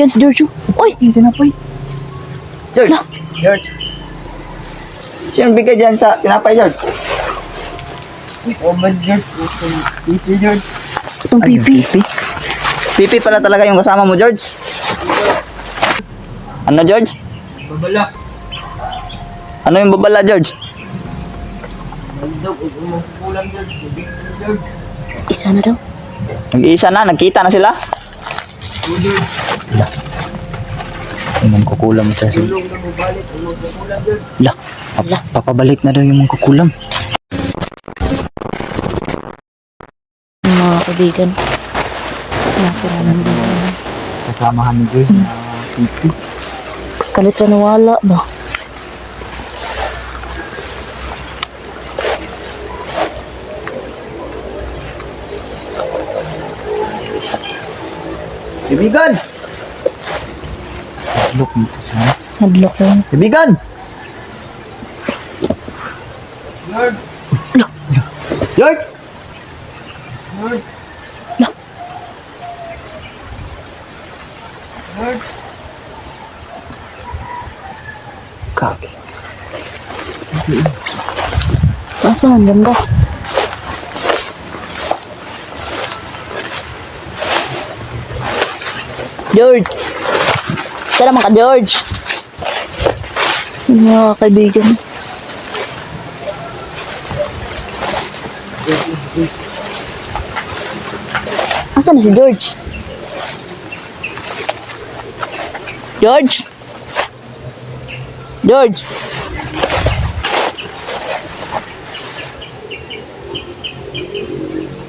Yan si George. Uy! Hindi na po eh. George! Lah. George! Sino bigay dyan sa tinapay, George? Oh, man, George. Pipi, George. Itong pipi. Pipi pala talaga yung kasama mo, George? Ano, George? Babala. Ano yung babala, George? Magdog, kulang George. Bibig ko, George. Isa na daw. Nag-iisa na, nagkita na sila? George. Yung mangkukulam siya siya. Tulong na mabalik. Tulong na kulang, George. Lah, papabalik na daw yung mangkukulam. Mga kaibigan. Nakulangan. Kasamahan ni George na pipi. Kalit na nawala ba? Bibigan! Look nito siya. Nadlock lang. Bibigan! George. George! George. Lah. George. Kaki. Nasaan? Ganda. George! Saan naman ka, George? Mga kaibigan. Asan na si George? George? George?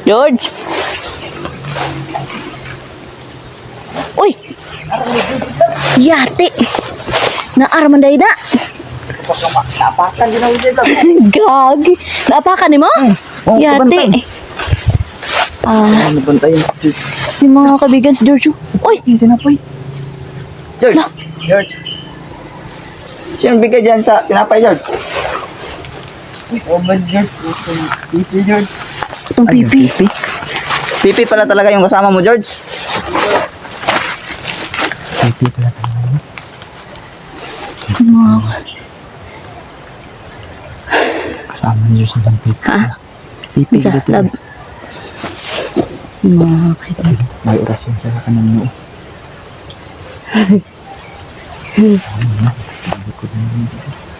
George? Uy! Yate! Naarman day na! Napakan din ako dyan. Gagi! Naapakan ni mo? Oh, Yate! kabantay. Ah, Ano bantay yung George? yung mga kaibigan si George. Uy! Hindi na po eh. George! Lah. George! Sino bigay dyan sa tinapay, George? Oh, man, George. Pipi, George. Itong pipi. Pipi? Pipi pala talaga yung kasama mo, George? Pipi pala talaga yun. Mga... Kasama niyo sa isang pipi. Ha? Pipi Sa dito. lab. Mga kaibigan. May orasyon siya sa kanan mo.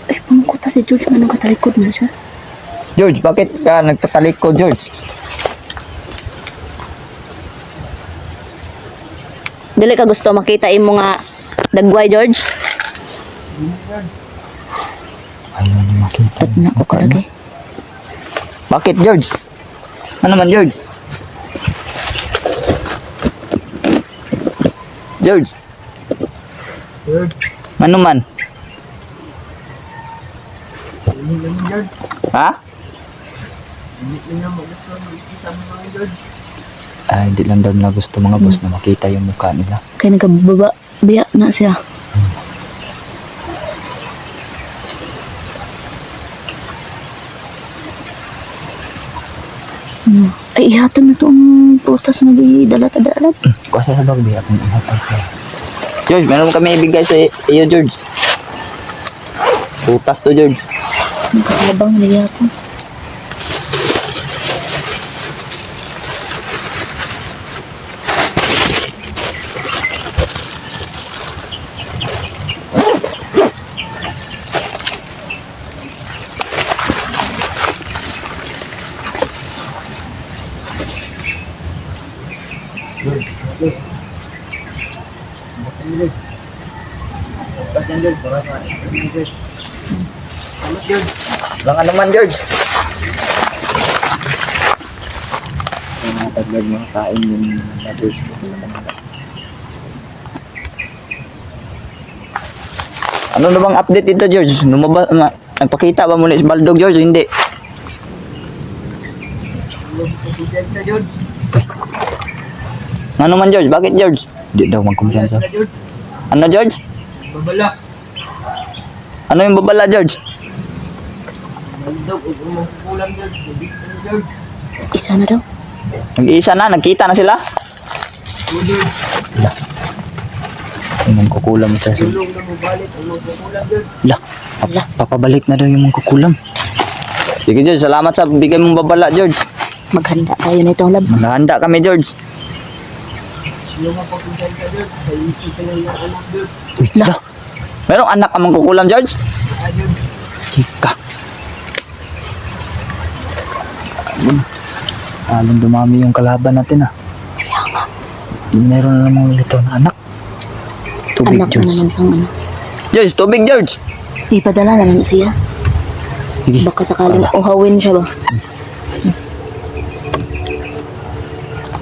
Eh, pangkuta si George. Anong katalikod na siya? George, bakit ka nagtatalikod, George? Dili ka gusto makita yung mga dagway, George? Ayaw niyo makita. Ba't na ako kalagay? Bakit, George? Ano naman, George? George? George. Ano man? Hindi naman, George. Ha? Hindi naman gusto makikita mo mga George. Ay, hindi lang daw na gusto mga boss na makita yung mukha nila. Kaya nagkababa. Biya na siya. Ay, ihatan na to ang putas na di dalat-dalat. Kuha sa bag, di akong ihatag siya. George, meron kami ibigay sa iyo, George. Butas to, George. Nagkakalabang na ihatan. Baka naman, George. Mga taglag mga kain yung mga George. Ano na bang update dito, George? Nagpakita ba muli si Baldog, George, o hindi? Kumpiyansa, George. Ano man, George? Bakit, George? Hindi daw magkumpiyansa. George. Ano, George? Babala. Ano yung babala, George? Magdog, kulang George. Bibig ko, George. Isa na daw. Nag-iisa na, nagkita na sila? George. Yung mangkukulam sa sil. Tulong na mo balik. Ang magkukulang George. La, papabalik na daw yung mangkukulam. Sige George, salamat sa bigay mong babala George. Maghanda tayo na itong lab. Nahanda kami George. Yung mapapinsan ka George. Sa isip ka lang ng anak George. Uy, la. Merong anak ka mangkukulam George? George. Chika. Along dumami yung kalaban natin ah. Meron na namang lito na anak. Tubig, Anak na George. naman sang ano. George, tubig George. Ipadala na lang siya. Sige. Baka sakaling uhawin siya ba?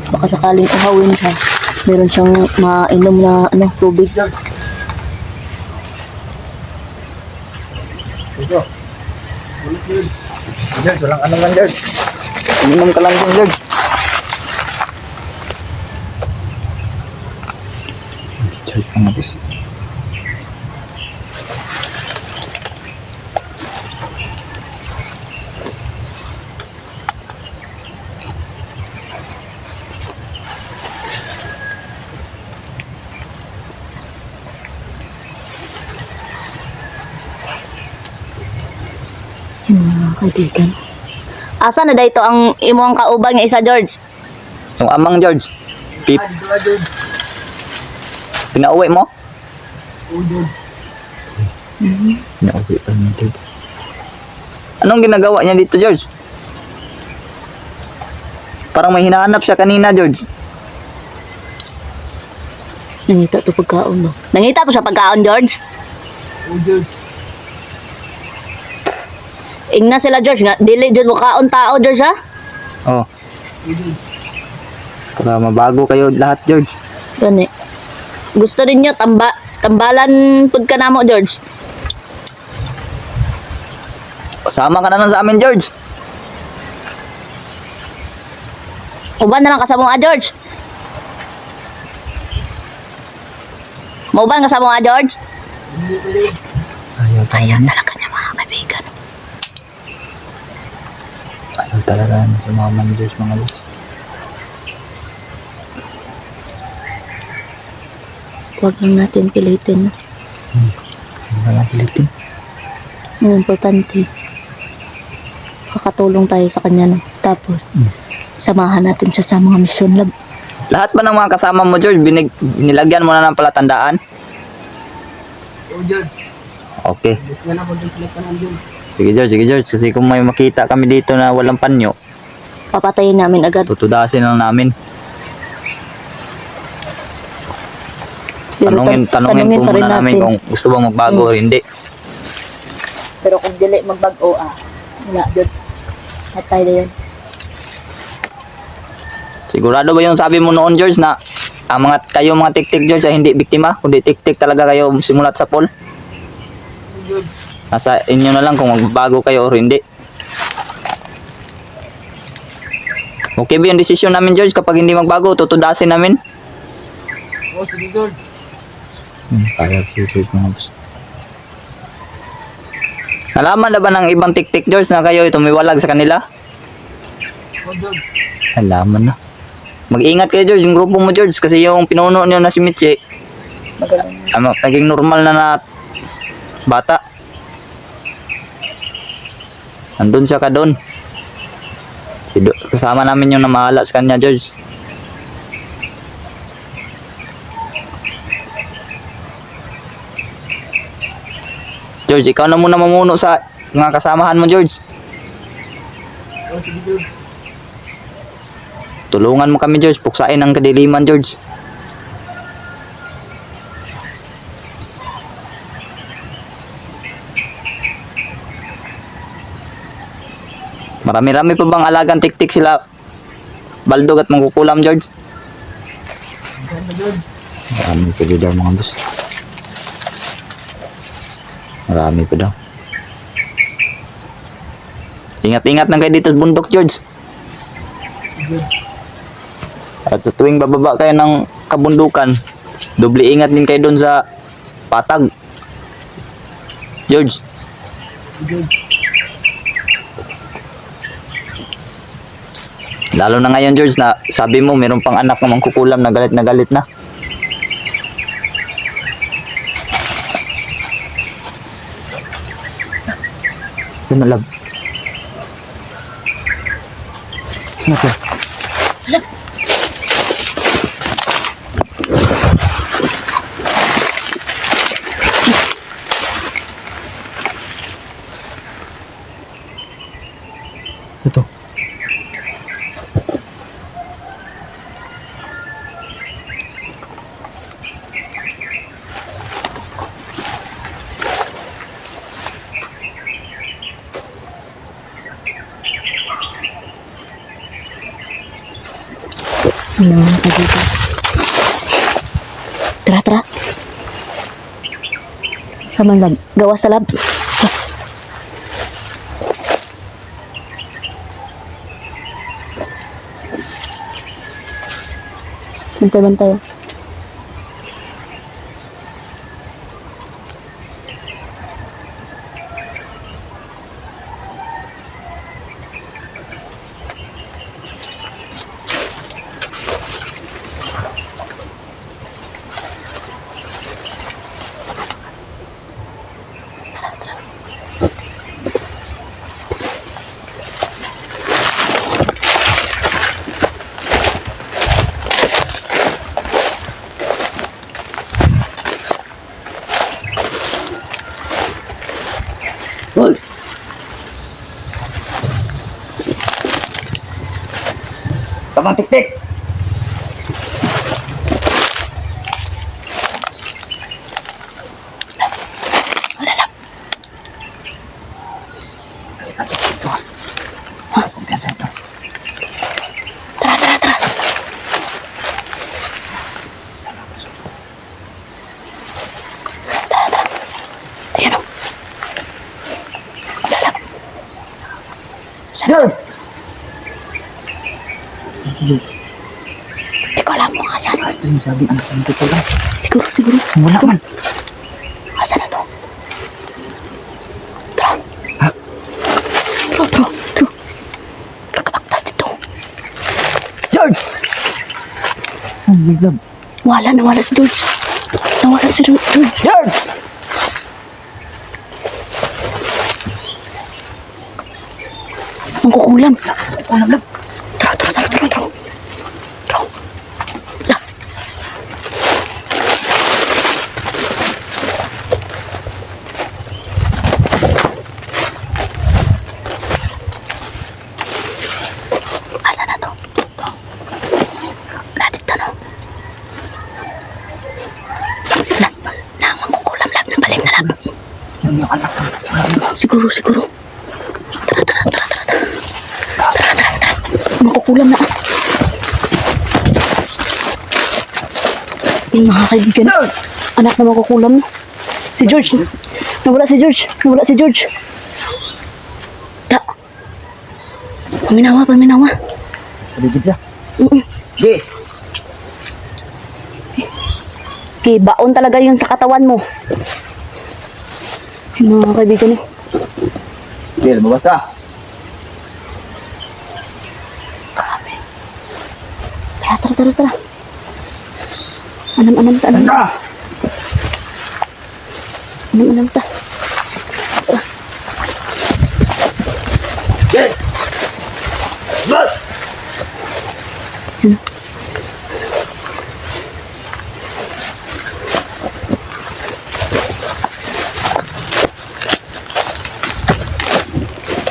Baka sakaling uhawin siya. Meron siyang mainom na ano, tubig. Ito. Ulit George. George, walang ano man George. Inom ka lang din George. George, mga boss. Yun mga kaibigan. Asa na dito ang imong kauban nga isa, George? Yung amang George. Pip, Dua George. pinauwi mo? Oo George. Nauwi pa niya, George. Anong ginagawa niya dito George? Parang may hinahanap siya kanina George. Nangita to pagkaon ba? Nangita to sa pagkaon, George? Oo George. Ingna sila, George. Nga, dili, George, mukhaon tao, George, ha? Oh, Oo George. para mabago kayo lahat George. Gani. Gusto rin nyo, tambalan pud ka na mo, George. Sama ka na lang sa amin George. Uban na lang kasama mo, George. Mauban kasama mo, George. Hindi ko George. Ayaw talaga niya. Talaga niya, mga kaibigan. Ayaw talaga niya sa mama ni George, mga boss. Huwag lang natin pilitin. Hindi na lang pilitin. Ang importante, kakatulong tayo sa kanya, no? Tapos, samahan natin siya sa mga mission lab. Lahat ba ng mga kasama mo George, nilagyan mo na ng palatandaan? Oo George. Okay. Gusto na ako George. Sila ka ng George. Sige George. Kasi kung may makita kami dito na walang panyo, Papatayin namin agad. tutudasin lang namin. Tanungin po pa rin muna namin kung gusto bang magbago o hindi. Pero kung dili magbago, wala, George. Patay na yan. Sigurado ba yung sabi mo noon George na ang kayo mga tik-tik George ay hindi biktima, kundi tik-tik talaga kayo simulat sa pool? Oo George. Nasa inyo na lang kung magbago kayo o hindi. Okay ba yung desisyon namin George? Kapag hindi magbago, tutudasin namin. Oo sige George. Kaya si George, mga boss. Nalaman na ba ng ibang tik-tik George na kayo tumiwalag sa kanila? Oo George. Alaman na. Mag-ingat kayo George, yung grupo mo George, kasi yung pinuno niyo na si Mitchie, Magaling. naging normal na bata. Andun siya ka doon. Kasama namin yung namahala sa kanya George. George, ikaw na muna mamuno sa mga kasamahan mo George. Oo sige George. Tulungan mo kami George, puksain ang kadiliman George. Marami-rami pa bang alagang tik-tik sila Baldog at Mangkukulam George? Ganda George. Marami pa daw, mga boss. Marami pa daw. Ingat-ingat lang kayo dito sa bundok George. At sa tuwing bababa kayo ng kabundukan, doble ingat din kayo doon sa patag. George, George. lalo na ngayon George na sabi mo meron pang anak na Mangkukulam na galit na. Yan na, love. Saan natin? Ito. Ano mga kaibigan? Tara, tara. Saman lab. Gawas sa lab. Ah. Bantay-bantay. Hoy! Tamang tik-tik! Ayan o. George! Hindi ko alam kung asan. Ito yung sabi, anak ko ko lang. Siguro, siguro. Wala man. Asan na to? Tara. Ha? Tro, tro, tro. Pagkabaktas dito. George! Ano yung love? Nawala si George. Nawala si George. George! Ang kukulam. Kukulam, love. Tara, tara, tara, tara, tara. Tara. La. Asa na to? Wala dito, no? La. Ang kukulam lang. Nabalik na lang. Yung anak ko. Siguro, siguro. Tara, tara, tara, tara, tara. Tara, tara, tara. Makukulam na. Yung mga kaibigan. Anak na makukulam. Si George. Nawala si George. Nawala si George. Ta. Paminawa, paminawa. Paligid siya. Ge! Okay, baon talaga yun sa katawan mo. Yung mga kaibigan eh. Ge, lumabas ka. Grabe. Tara, tara, tara, tara. Anam ta. Anam ta. Ge! Bas!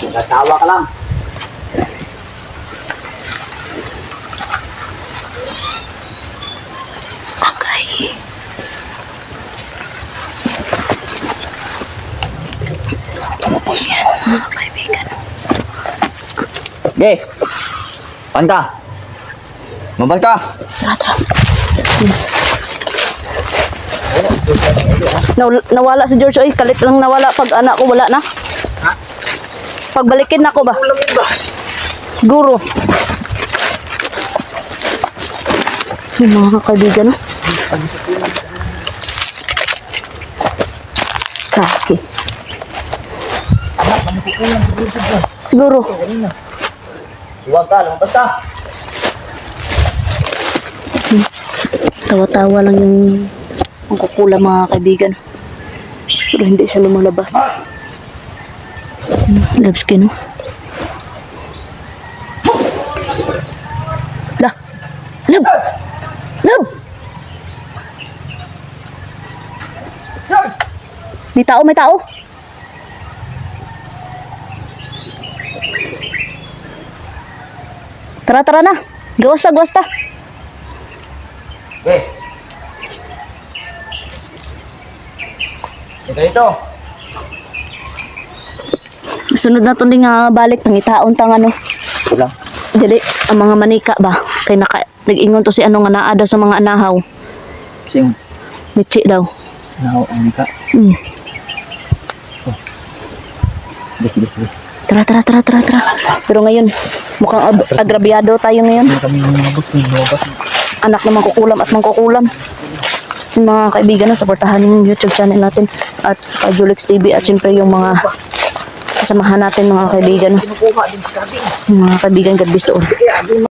Natawa ka lang. Agay. Tapos yan, mga kaibigan. Ge! Panta! Mabal ka! Tara, tara. Nawala si George. Ay, kalit lang nawala. Pag anak ko, wala na. Pagbalikin na ko ba? Siguro. Yung mga kaibigan, no? Kaki. Siguro. Huwag ka, lumabas ka! Tawa-tawa lang yung ang kukula mga kaibigan. Pero hindi siya lumalabas. Labs kayo, no? Lah! Lab! Lab! May tao, may tao! Tara, tara na! Gawas na, gawas na! Okay. Ito. Sunod na to din nga balik ng itaon tang ano. Wala. Dili, ang mga manika ba? Kay nag-ingon to si ano nga naa daw sa mga anahaw. Sing, Michi daw. nahawan ka. Mm. Sige, sige. Tara, tara, tara, tara, tara. Pero ngayon, mukhang agrabyado tayo ngayon. Hindi kami lumabas, lumabas. Anak na mangkukulam at mangkukulam. Yung mga kaibigan na, supportahan yung YouTube channel natin at Julix TV at syempre yung mga kasamahan natin mga kaibigan. Yung mga kaibigan, God bless to all.